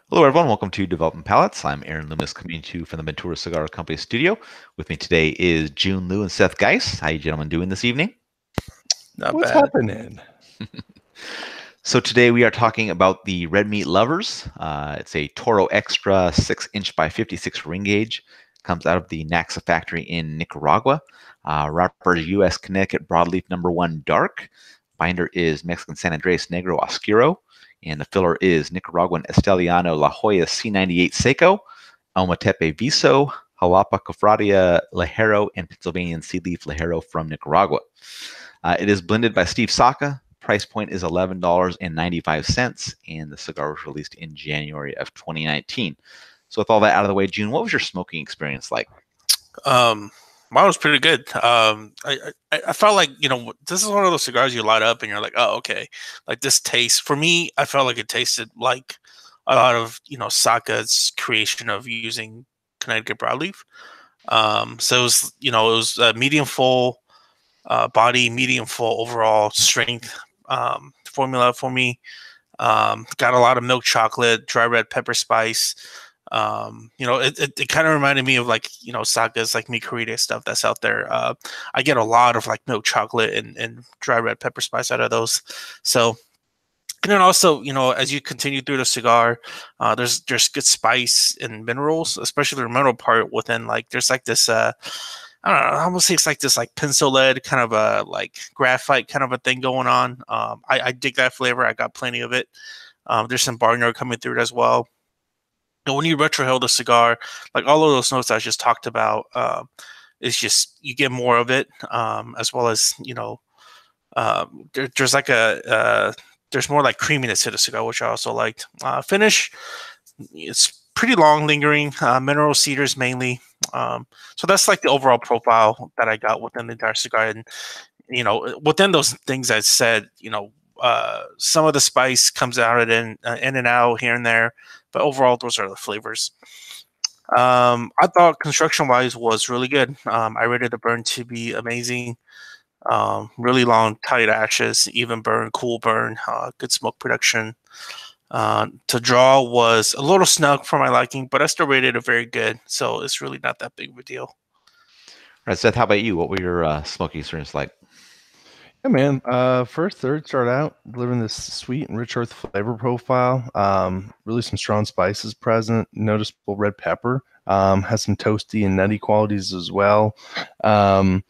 Hello, everyone. Welcome to Development Palates. I'm Aaron Loomis, coming to you from the Ventura Cigar Company studio. With me today is Jiunn Liu and Seth Geis. How you gentlemen doing this evening? Not What's bad. happening? So today we are talking about the Red Meat Lovers. It's a Toro Extra 6-inch by 56 ring gauge. Comes out of the Naxa factory in Nicaragua. Wrapper U.S. Connecticut Broadleaf #1 Dark. Binder is Mexican San Andres Negro Oscuro. And the filler is Nicaraguan Esteliano La Joya C98 Seco, Ometepe Viso, Jalapa Cofradia Lajero, and Pennsylvanian Seedleaf Lajero from Nicaragua. It is blended by Steve Saka. Price point is $11.95, and the cigar was released in January of 2019. So with all that out of the way, Jiunn, what was your smoking experience like? Um, Mine was pretty good. I felt like this is one of those cigars you light up and you're like, oh, okay, like this taste. For me, I felt like it tasted like a lot of Saka's creation of using Connecticut broadleaf. So it was medium full body, medium full overall strength formula for me. Got a lot of milk chocolate, dry red pepper spice. It kind of reminded me of like Saga's like Mi Querida stuff that's out there. I get a lot of like milk chocolate and dry red pepper spice out of those. So and then also, as you continue through the cigar, there's good spice and minerals, especially the mineral part within. Like there's like this I don't know, I almost say it's like this like pencil lead kind of a like graphite kind of a thing going on. I dig that flavor. I got plenty of it. There's some barnyard coming through it as well. And when you retrohale the cigar, like all of those notes I just talked about, it's just you get more of it, as well as there's like there's more like creaminess to the cigar, which I also liked. Finish, it's pretty long, lingering. Mineral cedars mainly. So that's like the overall profile that I got within the entire cigar, and within those things I said, some of the spice comes out and in and out here and there, but overall those are the flavors. I thought construction wise was really good. I rated the burn to be amazing. Really long, tight ashes, even burn, cool burn, good smoke production. To draw was a little snug for my liking, but I still rated it very good. So it's really not that big of a deal. All right, Seth, how about you? What were your smoking experience like? Yeah, man. First third start out delivering this sweet and rich earth flavor profile. Really some strong spices present. Noticeable red pepper. Has some toasty and nutty qualities as well. Um,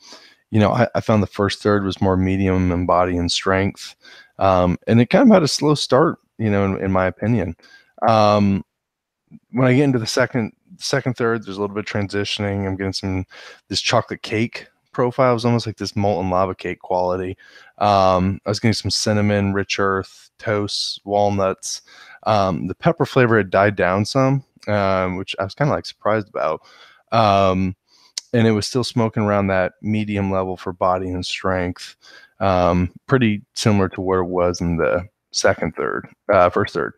I found the first third was more medium in body and strength. And it kind of had a slow start, in my opinion. When I get into the second third, there's a little bit of transitioning. I'm getting this chocolate cake profile. It was almost like this molten lava cake quality. I was getting some cinnamon, rich earth, toast, walnuts. The pepper flavor had died down some, which I was kind of like surprised about. And it was still smoking around that medium level for body and strength. Pretty similar to where it was in the first third.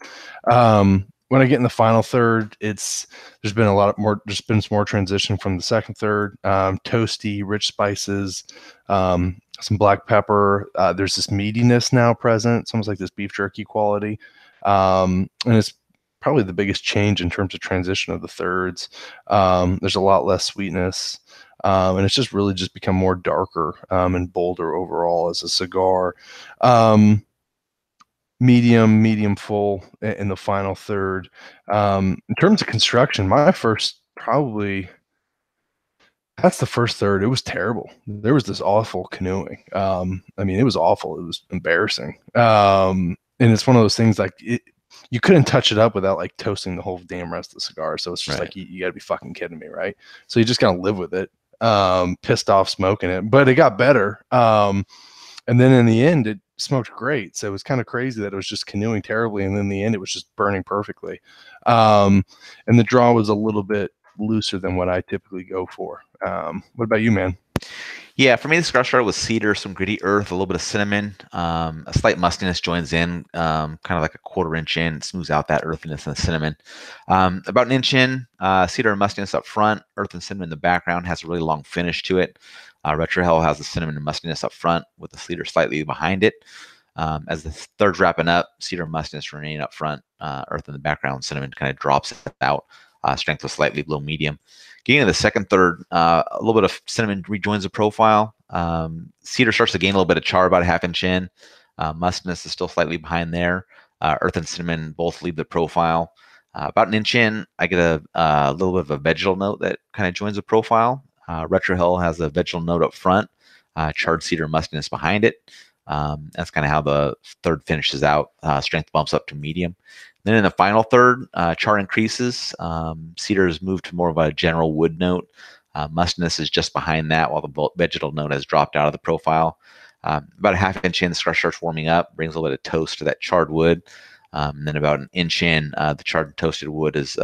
When I get in the final third, there's been some more transition from the second third. Toasty, rich spices, some black pepper. There's this meatiness now present. It's almost like this beef jerky quality. And it's probably the biggest change in terms of transition of the thirds. There's a lot less sweetness. And it's just really just become more darker and bolder overall as a cigar. Medium full in the final third. In terms of construction, that's the first third. It was terrible. There was this awful canoeing. It was awful. It was embarrassing. And it's one of those things like you couldn't touch it up without like toasting the whole damn rest of the cigar. So it's just Right. like you got to be fucking kidding me, right? So you just gotta live with it. Pissed off smoking it, but it got better. And then in the end, it smoked great. So it was kind of crazy that it was just canoeing terribly, and then in the end, it was just burning perfectly. And the draw was a little bit looser than what I typically go for. What about you, man? Yeah, for me, the cigar started with cedar, some gritty earth, a little bit of cinnamon, a slight mustiness joins in, kind of like a quarter-inch in, smooths out that earthiness and the cinnamon. About an inch in, cedar and mustiness up front, earth and cinnamon in the background, has a really long finish to it. Retrohell has the cinnamon and mustiness up front with the cedar slightly behind it. As the third's wrapping up, cedar mustiness remaining up front, earth in the background, cinnamon kind of drops out. Strength was slightly below medium. Getting into the second third, a little bit of cinnamon rejoins the profile. Cedar starts to gain a little bit of char, about a ½ inch in. Mustiness is still slightly behind there. Earth and cinnamon both leave the profile. About an inch in, I get a little bit of a vegetal note that kind of joins the profile. Retrohill has a vegetal note up front, charred cedar mustiness behind it. That's kind of how the third finishes out. Strength bumps up to medium. Then in the final third, char increases. Cedar has moved to more of a general wood note. Mustiness is just behind that, while the vegetal note has dropped out of the profile. About a ½ inch in, the cigar starts warming up, brings a little bit of toast to that charred wood. And then about an inch in, the charred and toasted wood is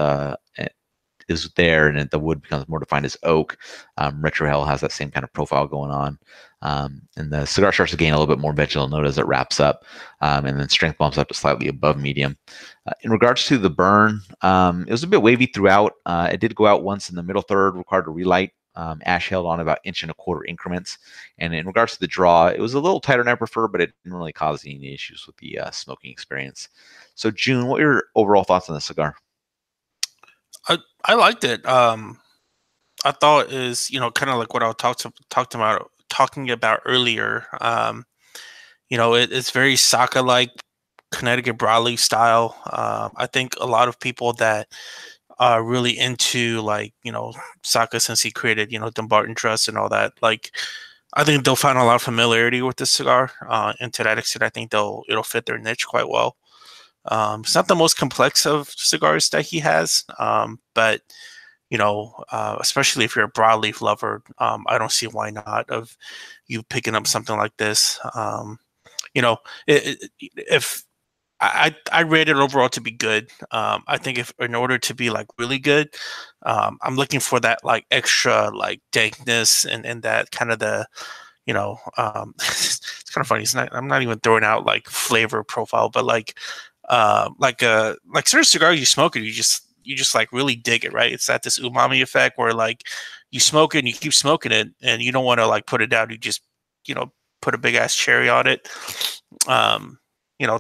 there, and the wood becomes more defined as oak. Retrohill has that same kind of profile going on. And the cigar starts to gain a little bit more vegetal note as it wraps up, and then strength bumps up to slightly above medium. In regards to the burn, it was a bit wavy throughout. It did go out once in the middle third, required a relight. Ash held on about 1.25 inch increments. And in regards to the draw, it was a little tighter than I prefer, but it didn't really cause any issues with the smoking experience. So, Jiunn, what are your overall thoughts on the cigar? I liked it. I thought is kind of like what I talking about earlier. It's very Saka like, Connecticut broadleaf style. I think a lot of people that are really into Saka, since he created Dumbarton Trust and all that, I think they'll find a lot of familiarity with this cigar. And to that extent, I think it'll fit their niche quite well. It's not the most complex of cigars that he has, but especially if you're a broadleaf lover, I don't see why not of you picking up something like this. If I rate it overall to be good. I think if in order to be really good, I'm looking for that extra dankness and that kind of the it's kind of funny. I'm not even throwing out flavor profile, but certain cigars you smoke it, you just really dig it, right? It's at this umami effect where you smoke it and you keep smoking it and you don't want to put it down. You just put a big ass cherry on it.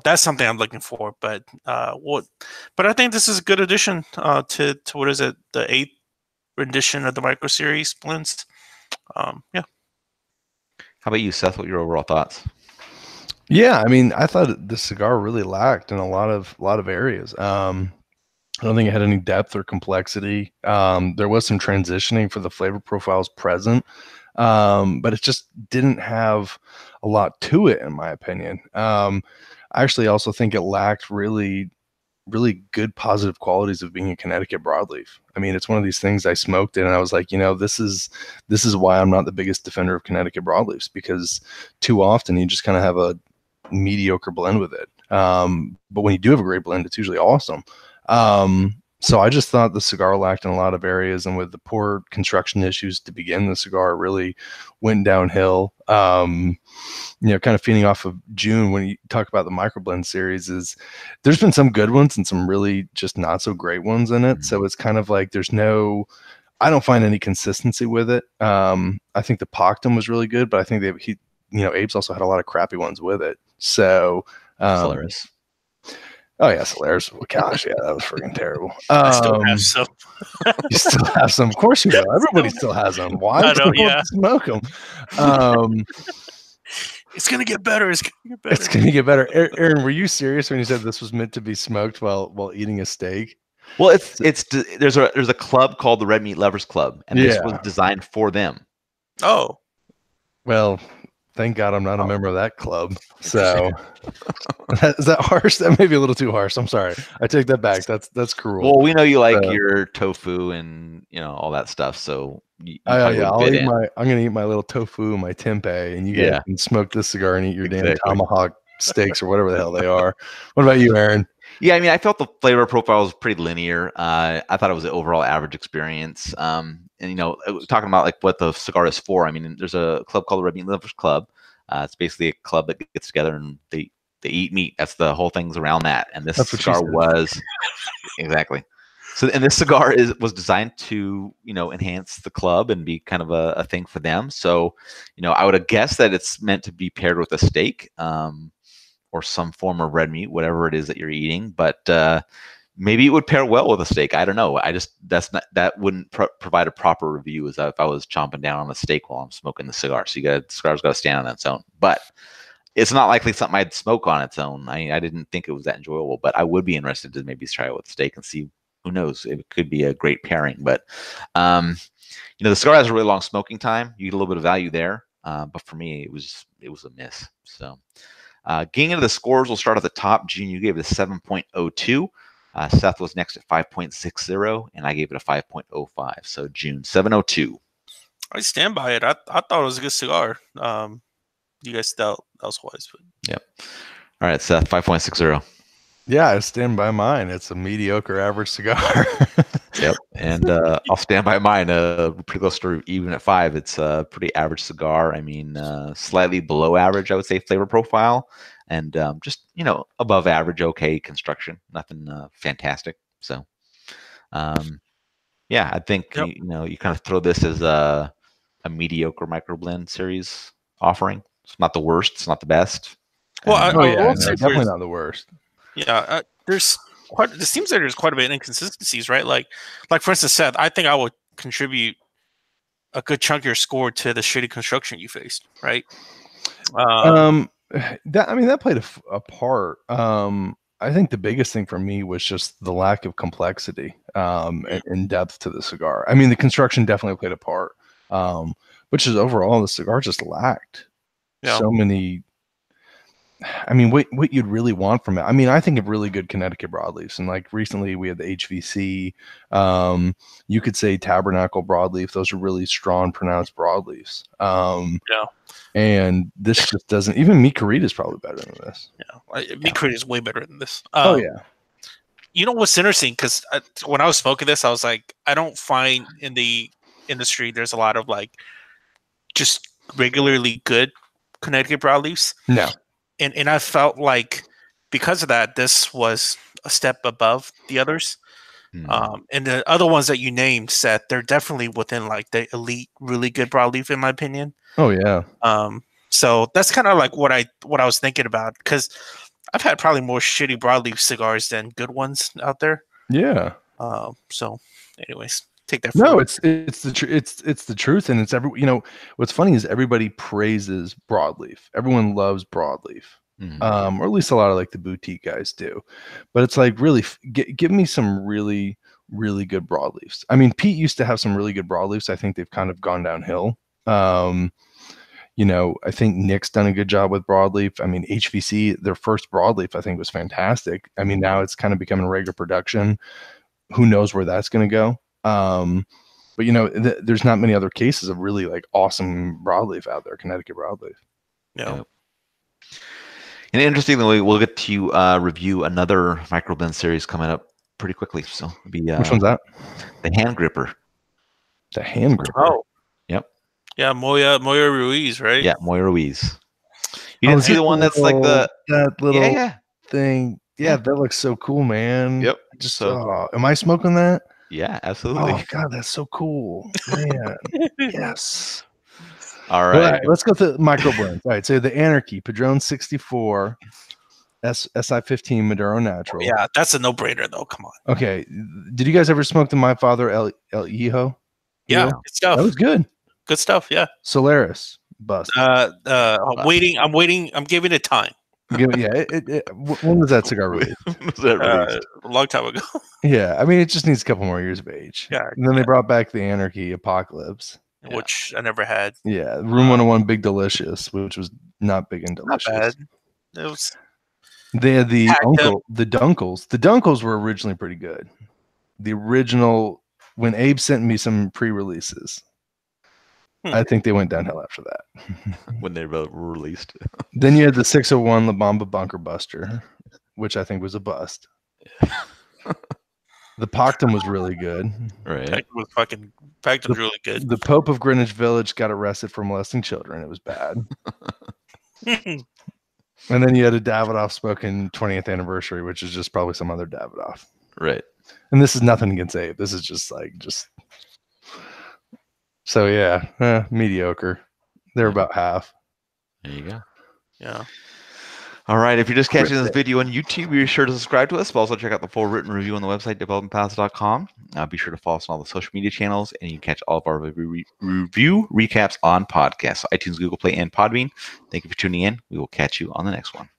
That's something I'm looking for. But I think this is a good addition to what is it, the 8th rendition of the Micro Series blends. Yeah. How about you, Seth? What are your overall thoughts? Yeah, I mean, I thought the cigar really lacked in a lot of areas. I don't think it had any depth or complexity. There was some transitioning for the flavor profiles present, but it just didn't have a lot to it, in my opinion. I actually also think it lacked really good positive qualities of being a Connecticut broadleaf. I mean, it's one of these things I smoked it and I was like, this is why I'm not the biggest defender of Connecticut broadleafs, because too often you just kind of have a mediocre blend with it. But when you do have a great blend, it's usually awesome. So I just thought the cigar lacked in a lot of areas, and with the poor construction issues to begin, the cigar really went downhill. Kind of feeding off of Jiunn, when you talk about the microblend series, there's been some good ones and some really just not so great ones in it. Mm-hmm. So it's kind of like I don't find any consistency with it. I think the Pactum was really good, but I think Abe's also had a lot of crappy ones with it. So Solaris. Oh yeah, Solaris. Well, gosh, yeah, that was freaking terrible. I still have some. You still have some. Of course you do. Everybody still has them. Why? I don't. Yeah. Smoke them. It's gonna get better. It's gonna get better. Aaron, were you serious when you said this was meant to be smoked while eating a steak? Well, there's a club called the Red Meat Lovers Club, and this was designed for them. Oh. Well, thank God I'm not a member of that club. So is that harsh? That may be a little too harsh. I'm sorry. I take that back. That's cruel. Well, we know you like your tofu and all that stuff. So I'm gonna eat my little tofu and my tempeh, and you guys can smoke this cigar and eat your damn tomahawk steaks or whatever the hell they are. What about you, Aaron? Yeah, I mean, I felt the flavor profile was pretty linear. I thought it was an overall average experience. And talking about what the cigar is for, I mean, there's a club called the Red Meat Lovers Club. It's basically a club that gets together and they eat meat. That's the whole thing's around that. And this cigar was exactly. So, and this cigar was designed to enhance the club and be kind of a thing for them. So, I would have guessed that it's meant to be paired with a steak. or some form of red meat, whatever it is that you're eating. But maybe it would pair well with a steak. I don't know. That wouldn't provide a proper review as if I was chomping down on a steak while I'm smoking the cigar. So the cigar's got to stand on its own. But it's not likely something I'd smoke on its own. I didn't think it was that enjoyable, but I would be interested to maybe try it with steak and see. Who knows? It could be a great pairing. But the cigar has a really long smoking time. You get a little bit of value there. But for me, it was a miss. So getting into the scores, we'll start at the top. Jiunn, you gave it a 7.02. Seth was next at 5.60, and I gave it a 5.05. So Jiunn, 7.02. I stand by it. I thought it was a good cigar. You guys dealt elsewise, but yep. All right, Seth, 5.60. Yeah, I stand by mine. It's a mediocre average cigar. Yep, and I'll stand by mine. Pretty close to even at 5. It's a pretty average cigar. I mean, slightly below average, I would say, flavor profile, and just above average, okay construction. Nothing fantastic. So, yeah, I think Yep. you kind of throw this as a mediocre microblend series offering. It's not the worst. It's not the best. Well, I will no, say definitely not the worst. Yeah, it seems like there's quite a bit of inconsistencies, right? Like for instance, Seth, I think I would contribute a good chunk of your score to the shitty construction you faced, right? That played a part. I think the biggest thing for me was just the lack of complexity and depth to the cigar. I mean, the construction definitely played a part, which is overall the cigar just lacked so many. I mean, what you'd really want from it. I mean, I think of really good Connecticut broadleafs, and like recently we had the HVC. You could say Tabernacle broadleaf; those are really strong, pronounced broadleafs. And this just doesn't. Even Meat Carita is probably better than this. Yeah, Meat Carita is way better than this. Oh yeah. You know what's interesting? Because when I was smoking this, I was like, I don't find in the industry there's a lot of like just regularly good Connecticut broadleafs. No. And I felt like because of that, this was a step above the others. And the other ones that you named, Seth, they're definitely within like the elite, really good broadleaf, in my opinion. Oh yeah. So that's kind of like what I was thinking about, because I've had probably more shitty broadleaf cigars than good ones out there. Yeah. So, anyways, take that. No, it's the truth, and it's what's funny is everybody praises broadleaf. Everyone loves broadleaf, or at least a lot of like the boutique guys do. But it's like, really, give me some really, really good broadleafs. I mean, Pete used to have some really good broadleafs. I think they've kind of gone downhill. I think Nick's done a good job with broadleaf. I mean, HVC, their first broadleaf, I think was fantastic. I mean, now it's kind of becoming regular production. Who knows where that's going to go? But there's not many other cases of really like awesome broadleaf out there, Connecticut broadleaf. Yeah. And interestingly, we'll get to review another microblend series coming up pretty quickly. So it'll be which one's that? The hand gripper. The hand gripper. Oh. Yep. Yeah, Moya Ruiz, right? Yeah, Moya Ruiz. You didn't see the one that's like that little thing. Yeah, that looks so cool, man. Yep. Am I smoking that? Yeah, absolutely. Oh God, that's so cool, man. Yes. All right. Let's go to microblends. All right, so the Anarchy Padron 64, SI15 Maduro Natural. Yeah, that's a no-brainer though. Come on. Okay, did you guys ever smoke the My Father El Hijo? Yeah, good stuff. That was good. Good stuff. Yeah. Solaris bust. I'm waiting. I'm giving it time. When was that cigar released? A long time ago. Yeah, I mean, it just needs a couple more years of age. Yeah, and then they brought back the Anarchy Apocalypse, which I never had. Yeah, Room 101 Big Delicious, which was not big and delicious. Not bad. It was. They had the Dunkles. The Dunkles were originally pretty good. The original, when Abe sent me some pre-releases, I think they went downhill after that. When they were released. Then you had the 601 La Bamba Bunker Buster, which I think was a bust. The Pactum was really good. Right. Pactum was really good. The Pope of Greenwich Village got arrested for molesting children. It was bad. And then you had a Davidoff smoking 20th anniversary, which is just probably some other Davidoff. Right. And this is nothing against Abe. This is just so mediocre. They're about half. There you go. Yeah. All right. If you're just catching this video on YouTube, be sure to subscribe to us. But also check out the full written review on the website, developingpalates.com. Be sure to follow us on all the social media channels, and you can catch all of our review recaps on podcasts, so iTunes, Google Play, and Podbean. Thank you for tuning in. We will catch you on the next one.